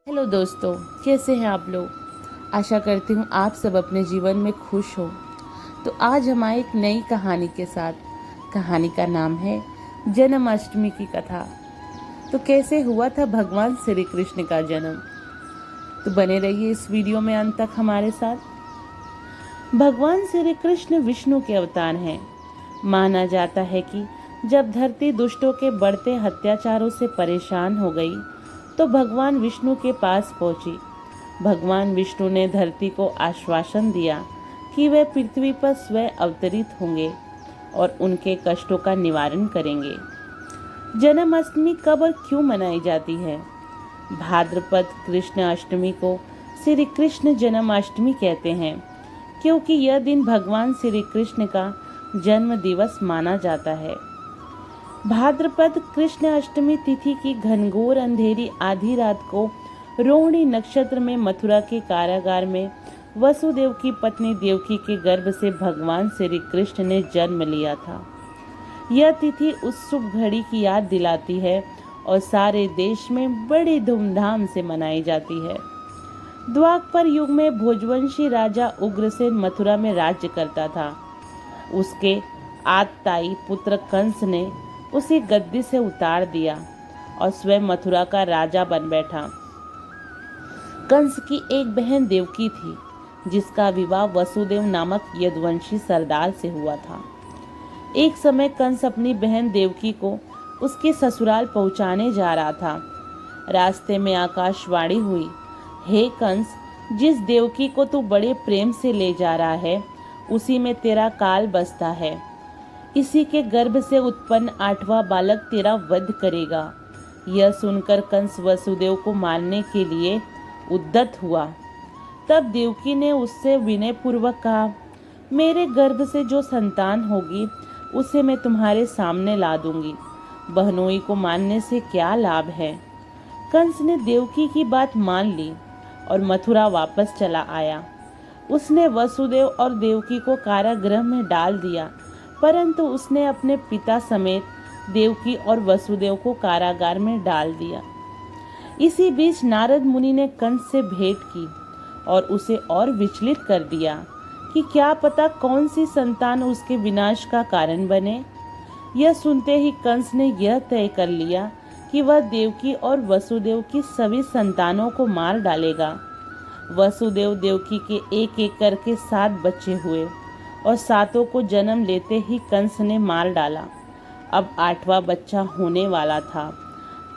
Hello दोस्तों, कैसे हैं आप लोग। आशा करती हूँ आप सब अपने जीवन में खुश हो। तो आज हम आए एक नई कहानी के साथ। कहानी का नाम है जन्माष्टमी की कथा। तो कैसे हुआ था भगवान श्री कृष्ण का जन्म। तो बने रहिए इस वीडियो में अंत तक हमारे साथ। भगवान श्री कृष्ण विष्णु के अवतार हैं। माना जाता है कि जब धरती दुष्टों के बढ़ते अत्याचारों से परेशान हो गई तो भगवान विष्णु के पास पहुंची। भगवान विष्णु ने धरती को आश्वासन दिया कि वे पृथ्वी पर स्वयं अवतरित होंगे और उनके कष्टों का निवारण करेंगे। जन्माष्टमी कब और क्यों मनाई जाती है। भाद्रपद कृष्ण अष्टमी को श्री कृष्ण जन्माष्टमी कहते हैं, क्योंकि यह दिन भगवान श्री कृष्ण का जन्म दिवस माना जाता है। भाद्रपद कृष्ण अष्टमी तिथि की घनघोर अंधेरी आधी रात को रोहिणी नक्षत्र में मथुरा के कारागार में वसुदेव की पत्नी देवकी के गर्भ से भगवान श्री कृष्ण ने जन्म लिया था। यह तिथि उस शुभ घड़ी की याद दिलाती है और सारे देश में बड़ी धूमधाम से मनाई जाती है। द्वापर युग में भोजवंशी राजा उग्रसेन मथुरा में राज्य करता था। उसके आतताई पुत्र कंस ने उसे गद्दी से उतार दिया और स्वयं मथुरा का राजा बन बैठा। कंस की एक बहन देवकी थी, जिसका विवाह वसुदेव नामक यदुवंशी सरदार से हुआ था। एक समय कंस अपनी बहन देवकी को उसके ससुराल पहुंचाने जा रहा था। रास्ते में आकाशवाणी हुई, हे कंस, जिस देवकी को तू बड़े प्रेम से ले जा रहा है उसी में तेरा काल बसता है। इसी के गर्भ से उत्पन्न 8वां बालक तेरा वध करेगा। यह सुनकर कंस वसुदेव को मारने के लिए उद्यत हुआ। तब देवकी ने उससे विनय पूर्वक कहा, मेरे गर्भ से जो संतान होगी उसे मैं तुम्हारे सामने ला दूंगी। बहनोई को मानने से क्या लाभ है। कंस ने देवकी की बात मान ली और मथुरा वापस चला आया। उसने वसुदेव और देवकी को कारागृह में डाल दिया, परंतु उसने अपने पिता समेत देवकी और वसुदेव को कारागार में डाल दिया। इसी बीच नारद मुनि ने कंस से भेंट की और उसे और विचलित कर दिया कि क्या पता कौन सी संतान उसके विनाश का कारण बने। यह सुनते ही कंस ने यह तय कर लिया कि वह देवकी और वसुदेव की सभी संतानों को मार डालेगा। वसुदेव देवकी के एक एक करके 7 बच्चे हुए और 7 को जन्म लेते ही कंस ने मार डाला। अब 8वां बच्चा होने वाला था।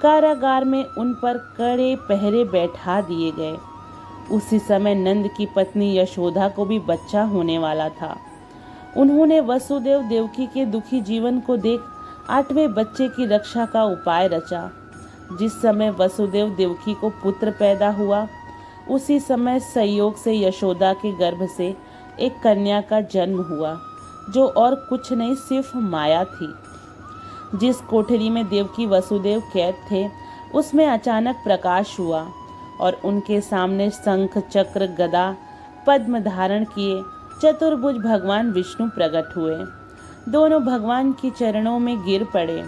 कारागार में उन पर कड़े पहरे बैठा दिए गए। उसी समय नंद की पत्नी यशोदा को भी बच्चा होने वाला था। उन्होंने वसुदेव देवकी के दुखी जीवन को देख 8वें बच्चे की रक्षा का उपाय रचा। जिस समय वसुदेव देवकी को पुत्र पैदा हुआ उसी समय संयोग से यशोदा के गर्भ से एक कन्या का जन्म हुआ, जो और कुछ नहीं सिर्फ माया थी। जिस कोठरी में देवकी वसुदेव कैद थे उसमें अचानक प्रकाश हुआ और उनके सामने शंख चक्र गदा पद्म धारण किए चतुर्भुज भगवान विष्णु प्रकट हुए। दोनों भगवान के चरणों में गिर पड़े।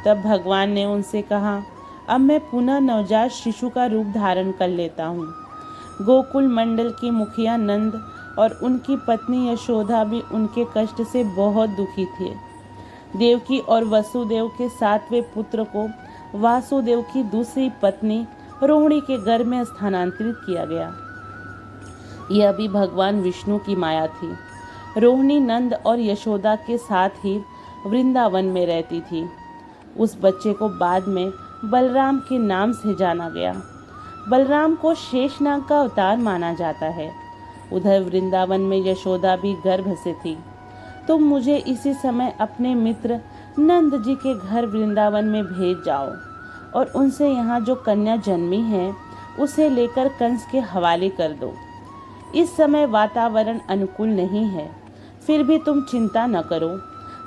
तब भगवान ने उनसे कहा, अब मैं पुनः नवजात शिशु का रूप धारण कर लेता हूँ। गोकुल मंडल की मुखिया नंद और उनकी पत्नी यशोदा भी उनके कष्ट से बहुत दुखी थे। देवकी और वसुदेव के 7वें पुत्र को वासुदेव की दूसरी पत्नी रोहिणी के गर्भ में स्थानांतरित किया गया। यह भी भगवान विष्णु की माया थी। रोहिणी नंद और यशोदा के साथ ही वृंदावन में रहती थी। उस बच्चे को बाद में बलराम के नाम से जाना गया। बलराम को शेषनाग का अवतार माना जाता है। उधर वृंदावन में यशोदा भी गर्भ से थी। तुम मुझे इसी समय अपने मित्र नंद जी के घर वृंदावन में भेज जाओ और उनसे यहाँ जो कन्या जन्मी है उसे लेकर कंस के हवाले कर दो। इस समय वातावरण अनुकूल नहीं है, फिर भी तुम चिंता न करो।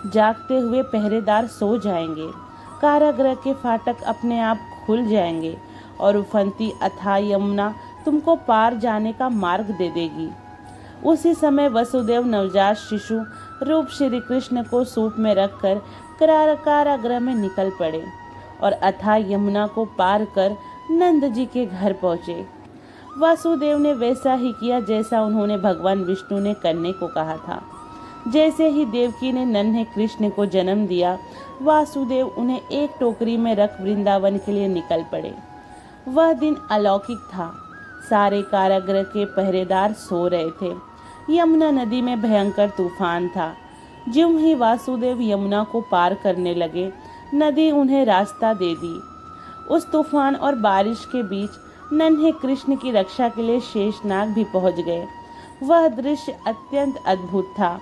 जागते हुए पहरेदार सो जाएंगे। कारागृह के फाटक अपने आप खुल जाएंगे और उफनती अथाह यमुना तुमको पार जाने का मार्ग दे देगी। उसी समय वसुदेव नवजात शिशु रूप श्री कृष्ण को सूप में रखकर कारागृह में निकल पड़े और अथाह यमुना को पार कर नंद जी के घर पहुँचे। वासुदेव ने वैसा ही किया जैसा उन्होंने भगवान विष्णु ने करने को कहा था। जैसे ही देवकी ने नन्हे कृष्ण को जन्म दिया, वासुदेव उन्हें एक टोकरी में रख वृंदावन के लिए निकल पड़े। वह दिन अलौकिक था। सारे कारागृह के पहरेदार सो रहे थे। यमुना नदी में भयंकर तूफान था। ज्यों ही वासुदेव यमुना को पार करने लगे, नदी उन्हें रास्ता दे दी। उस तूफान और बारिश के बीच नन्हे कृष्ण की रक्षा के लिए शेषनाग भी पहुंच गए। वह दृश्य अत्यंत अद्भुत था।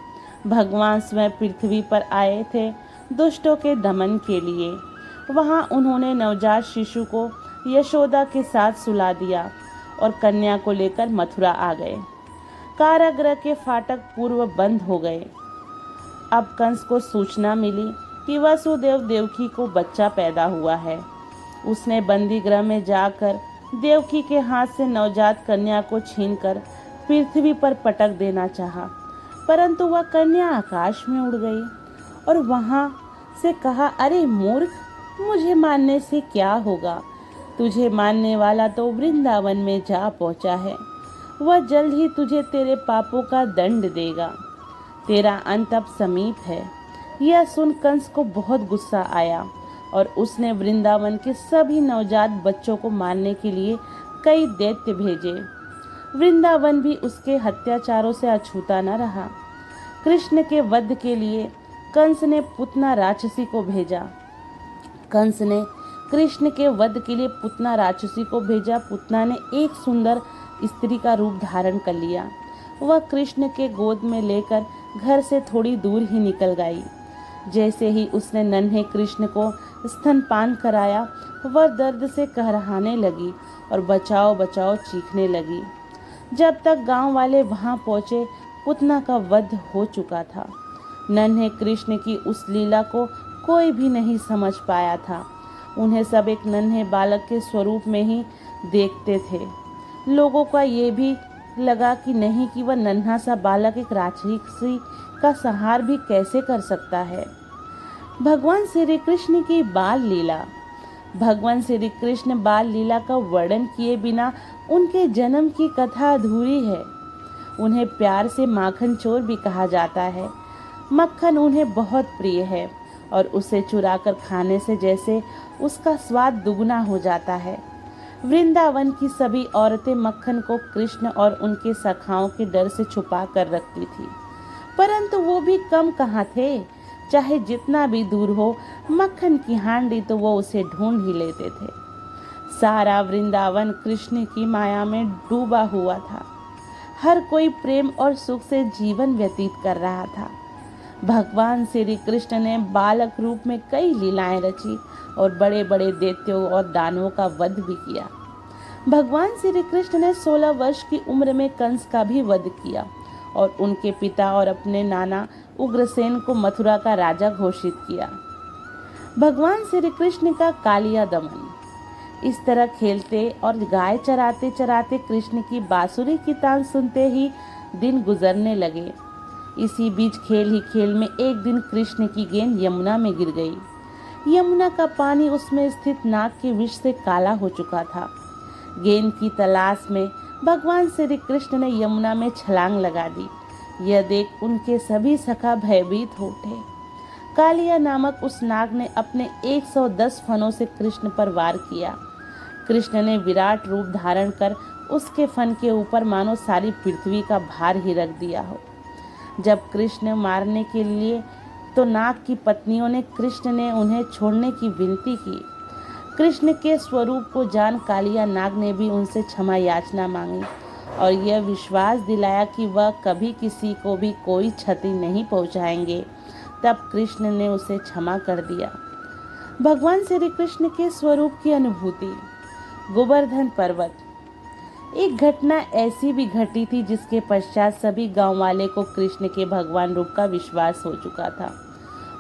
भगवान स्वयं पृथ्वी पर आए थे दुष्टों के दमन के लिए। वहां उन्होंने नवजात शिशु को यशोदा के साथ सुला दिया और कन्या को लेकर मथुरा आ गए। कारागृह के फाटक पूर्व बंद हो गए। अब कंस को सूचना मिली कि वसुदेव देवकी को बच्चा पैदा हुआ है। उसने बंदी गृह में जाकर देवकी के हाथ से नवजात कन्या को छीनकर पृथ्वी पर पटक देना चाहा, परंतु वह कन्या आकाश में उड़ गई और वहां से कहा, अरे मूर्ख, मुझे मारने से क्या होगा? तुझे मारने वाला तो वृंदावन में जा पहुंचा है। वह जल्द ही तुझे तेरे पापों का दंड देगा। तेरा अंत अब समीप है। यह सुन कंस को बहुत गुस्सा आया और उसने वृंदावन के सभी नवजात बच्चों को मारने के लिए कई दैत्य भेजे। वृंदावन भी उसके अत्याचारों से अछूता न रहा। कृष्ण के वध के लिए कंस ने पुतना राक्षसी को भेजा। कंस ने कृष्ण के वध के लिए पुतना राक्षसी को भेजा। पुतना ने एक सुंदर स्त्री का रूप धारण कर लिया। वह कृष्ण के गोद में लेकर घर से थोड़ी दूर ही निकल गई। जैसे ही उसने नन्हे कृष्ण को स्तनपान कराया, वह दर्द से कहराने लगी और बचाओ बचाओ चीखने लगी। जब तक गांव वाले वहां पहुंचे, पुतना का वध हो चुका था। नन्हे कृष्ण की उस लीला को कोई भी नहीं समझ पाया था। उन्हें सब एक नन्हे बालक के स्वरूप में ही देखते थे। लोगों का ये भी लगा कि नहीं कि वह नन्हा सा बालक एक राक्षसी का संहार भी कैसे कर सकता है। भगवान श्री कृष्ण की बाल लीला। भगवान श्री कृष्ण बाल लीला का वर्णन किए बिना उनके जन्म की कथा अधूरी है। उन्हें प्यार से माखन चोर भी कहा जाता है। मक्खन उन्हें बहुत प्रिय है और उसे चुराकर खाने से जैसे उसका स्वाद दुगना हो जाता है। वृंदावन की सभी औरतें मक्खन को कृष्ण और उनके सखाओं के डर से छुपा कर रखती थी, परंतु वो भी कम कहाँ थे। चाहे जितना भी दूर हो, मक्खन की हांडी तो वो उसे ढूंढ ही लेते थे। सारा वृंदावन कृष्ण की माया में डूबा हुआ था। हर कोई प्रेम और सुख से जीवन व्यतीत कर रहा था। भगवान श्री कृष्ण ने बालक रूप में कई लीलाएं रची और बड़े बड़े दैत्यों और दानवों का वध भी किया। भगवान श्री कृष्ण ने 16 वर्ष की उम्र में कंस का भी वध किया और उनके पिता और अपने नाना उग्रसेन को मथुरा का राजा घोषित किया। भगवान श्री कृष्ण का कालिया दमन। इस तरह खेलते और गाय चराते चराते कृष्ण की बांसुरी की तान सुनते ही दिन गुजरने लगे। इसी बीच खेल ही खेल में एक दिन कृष्ण की गेंद यमुना में गिर गई। यमुना का पानी उसमें स्थित नाग के विष से काला हो चुका था। गेंद की तलाश में भगवान श्री कृष्ण ने यमुना में छलांग लगा दी। यह देख उनके सभी सखा भयभीत हो उठे। कालिया नामक उस नाग ने अपने 110 फनों से कृष्ण पर वार किया। कृष्ण ने विराट रूप धारण कर उसके फन के ऊपर मानो सारी पृथ्वी का भार ही रख दिया हो। जब कृष्ण मारने के लिए तो नाग की पत्नियों ने कृष्ण ने उन्हें छोड़ने की विनती की। कृष्ण के स्वरूप को जान कालिया नाग ने भी उनसे क्षमा याचना मांगी और यह विश्वास दिलाया कि वह कभी किसी को भी कोई क्षति नहीं पहुंचाएंगे। तब कृष्ण ने उसे क्षमा कर दिया। भगवान श्री कृष्ण के स्वरूप की अनुभूति। गोवर्धन पर्वत। एक घटना ऐसी भी घटी थी जिसके पश्चात सभी गांव वाले को कृष्ण के भगवान रूप का विश्वास हो चुका था।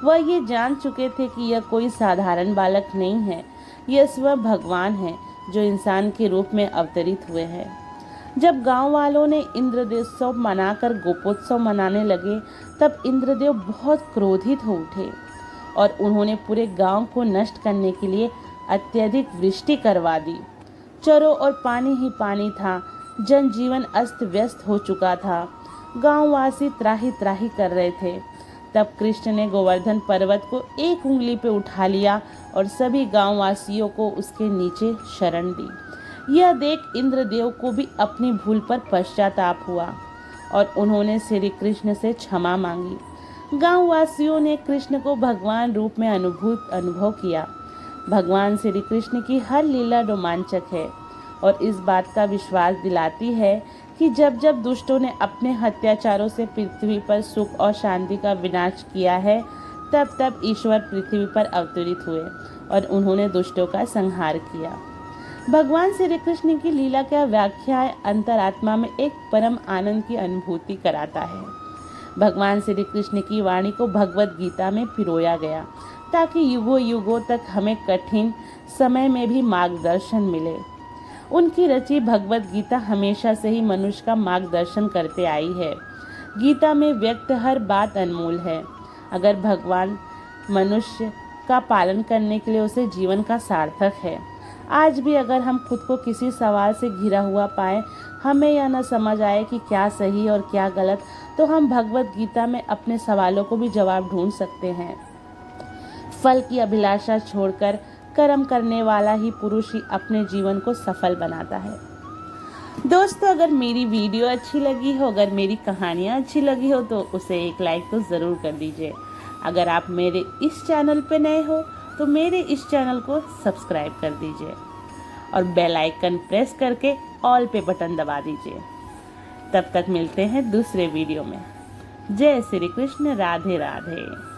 वह ये जान चुके थे कि यह कोई साधारण बालक नहीं है, यह स्वयं भगवान है जो इंसान के रूप में अवतरित हुए हैं। जब गांव वालों ने इंद्रदेवोत्सव मनाकर गोपोत्सव मनाने लगे, तब इंद्रदेव बहुत क्रोधित हो उठे और उन्होंने पूरे गांव को नष्ट करने के लिए अत्यधिक वृष्टि करवा दी। चारों ओर पानी ही पानी था। जनजीवन अस्त व्यस्त हो चुका था। गांववासी त्राही त्राही कर रहे थे। तब कृष्ण ने गोवर्धन पर्वत को एक उंगली पे उठा लिया और सभी गांववासियों को उसके नीचे शरण दी। यह देख इंद्रदेव को भी अपनी भूल पर पश्चाताप हुआ और उन्होंने श्री कृष्ण से क्षमा मांगी। गांववासियों ने कृष्ण को भगवान रूप में अनुभव किया। भगवान श्री कृष्ण की हर लीला रोमांचक है और इस बात का विश्वास दिलाती है कि जब जब दुष्टों ने अपने अत्याचारों से पृथ्वी पर सुख और शांति का विनाश किया है, तब तब ईश्वर पृथ्वी पर अवतरित हुए और उन्होंने दुष्टों का संहार किया। भगवान श्री कृष्ण की लीला का व्याख्या अंतरात्मा में एक परम आनंद की अनुभूति कराता है। भगवान श्री कृष्ण की वाणी को भगवत गीता में पिरोया गया ताकि युगों युगों तक हमें कठिन समय में भी मार्गदर्शन मिले। उनकी रची भगवत गीता हमेशा से ही मनुष्य का मार्गदर्शन करते आई है। गीता में व्यक्त हर बात अनमोल है। अगर भगवान मनुष्य का पालन करने के लिए उसे जीवन का सार्थक है। आज भी अगर हम खुद को किसी सवाल से घिरा हुआ पाएं, हमें यह न समझ आए कि क्या सही और क्या गलत, तो हम भगवत गीता में अपने सवालों को भी जवाब ढूंढ सकते हैं। फल की अभिलाषा छोड़कर कर्म करने वाला ही पुरुष ही अपने जीवन को सफल बनाता है। दोस्तों, अगर मेरी वीडियो अच्छी लगी हो, अगर मेरी कहानियाँ अच्छी लगी हो तो उसे एक लाइक तो ज़रूर कर दीजिए। अगर आप मेरे इस चैनल पे नए हो तो मेरे इस चैनल को सब्सक्राइब कर दीजिए और बेल आइकन प्रेस करके ऑल पे बटन दबा दीजिए। तब तक मिलते हैं दूसरे वीडियो में। जय श्री कृष्ण। राधे राधे।